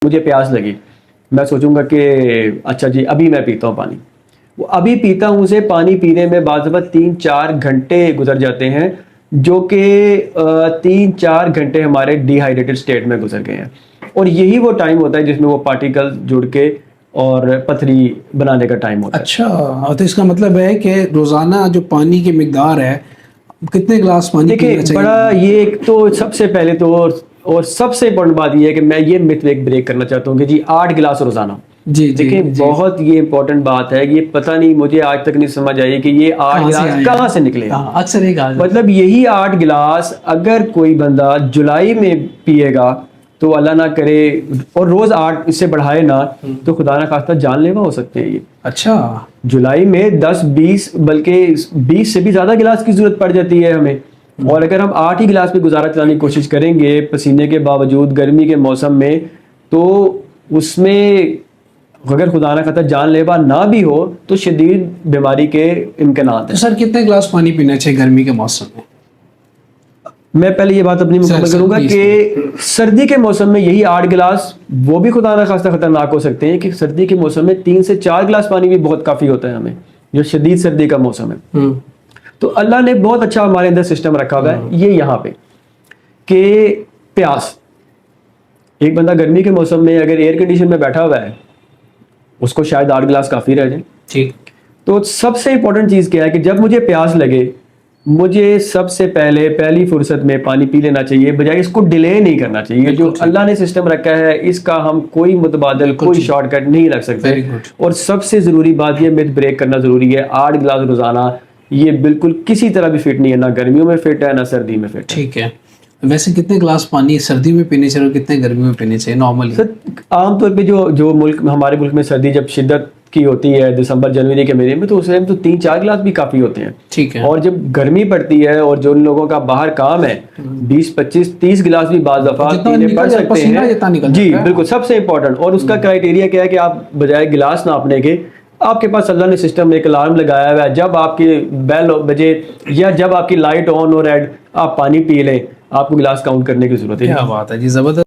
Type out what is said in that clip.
مجھے پیاس لگی، میں سوچوں گا کہ اچھا جی ابھی میں پیتا ہوں پانی، وہ ابھی پیتا ہوں اسے پانی پینے میں بعض دفعہ 3-4 گھنٹے گزر جاتے ہیں، جو کہ 3-4 گھنٹے ہمارے ڈی ہائیڈریٹڈ اسٹیٹ میں گزر گئے ہیں، اور یہی وہ ٹائم ہوتا ہے جس میں وہ پارٹیکل جڑ کے اور پتھری بنانے کا ٹائم ہوتا ہے۔ اچھا، تو اس کا مطلب ہے کہ روزانہ جو پانی کی مقدار ہے، کتنے گلاس پانی پینا دیکھیں چاہیے؟ بڑا یہ ایک تو سب سے پہلے تو اور سب سے امپورٹنٹ بات یہ ہے کہ میں یہ مت بریک کرنا چاہتا ہوں کہ جی 8 گلاس روزانہ۔ جی دیکھیں بہت یہ امپورٹنٹ بات ہے، یہ پتہ نہیں مجھے آج تک نہیں سمجھ آئی کہ یہ 8 گلاس کہاں سے نکلے۔ اکثر ایک مطلب یہی 8 گلاس اگر کوئی بندہ جولائی میں پیے گا تو اللہ نہ کرے، اور روز 8 اس سے بڑھائے نا، تو خدا نہ خواستہ جان لیوا ہو سکتے ہیں یہ۔ اچھا، جولائی میں 10-20 بلکہ 20 سے بھی زیادہ گلاس کی ضرورت پڑ جاتی ہے ہمیں، اور اگر ہم 8 ہی گلاس پہ گزارا چلانے کی کوشش کریں گے پسینے کے باوجود گرمی کے موسم میں، تو اس میں اگر خدا نہ خواستہ جان لیوا نہ بھی ہو تو شدید بیماری کے امکانات ہیں۔ تو سر کتنے گلاس پانی پینا چاہیے گرمی کے موسم میں؟ میں پہلے یہ بات اپنی مکمل کروں گا کہ سردی کے موسم میں یہی 8 گلاس وہ بھی خدا نہ خواستہ خطرناک ہو سکتے ہیں، کہ سردی کے موسم میں 3 سے 4 گلاس پانی بھی بہت کافی ہوتا ہے ہمیں، جو شدید سردی کا موسم ہے۔ تو اللہ نے بہت اچھا ہمارے اندر سسٹم رکھا ہوا ہے یہ یہاں پہ کہ پیاس، ایک بندہ گرمی کے موسم میں اگر ایئر کنڈیشن میں بیٹھا ہوا ہے اس کو شاید 8 گلاس کافی رہ جائیں۔ ٹھیک، تو سب سے امپورٹنٹ چیز کیا ہے کہ جب مجھے پیاس لگے مجھے سب سے پہلی فرصت میں پانی پی لینا چاہیے، بجائے اس کو ڈیلے نہیں کرنا چاہیے۔ جو اللہ نے سسٹم رکھا ہے اس کا ہم کوئی متبادل کوئی شارٹ کٹ نہیں رکھ سکتے، اور سب سے ضروری بات یہ مت بریک کرنا ضروری ہے۔ 8 گلاس روزانہ یہ بالکل کسی طرح بھی فٹ نہیں ہے، نہ گرمیوں میں فٹ ہے نہ سردی میں فٹ ہے۔ ٹھیک ہے، ویسے کتنے گلاس پانی سردی میں پینے چاہیے اور کتنے گرمی میں پینے چاہیے نارملی؟ عام طور پہ جو ملک ہمارے ملک میں سردی جب شدت کی ہوتی ہے دسمبر جنوری کے مہینے میں، تو اس ٹائم تو 3-4 گلاس بھی کافی ہوتے ہیں۔ ٹھیک ہے، اور جب گرمی پڑتی ہے اور جو ان لوگوں کا باہر کام ہے 20-25-30 گلاس بھی بعض دفعہ پینے پڑ سکتے ہیں۔ جی بالکل، سب سے امپورٹنٹ، اور اس کا کرائٹیریا کیا ہے کہ آپ بجائے گلاس ناپنے کے آپ کے پاس اللہ نے سسٹم ایک الارم لگایا ہوا ہے، جب آپ کی بیل بجے یا جب آپ کی لائٹ آن ہو ریڈ آپ پانی پی لیں، آپ کو گلاس کاؤنٹ کرنے کی ضرورت ہے۔ کیا بات ہے جی، زبردست۔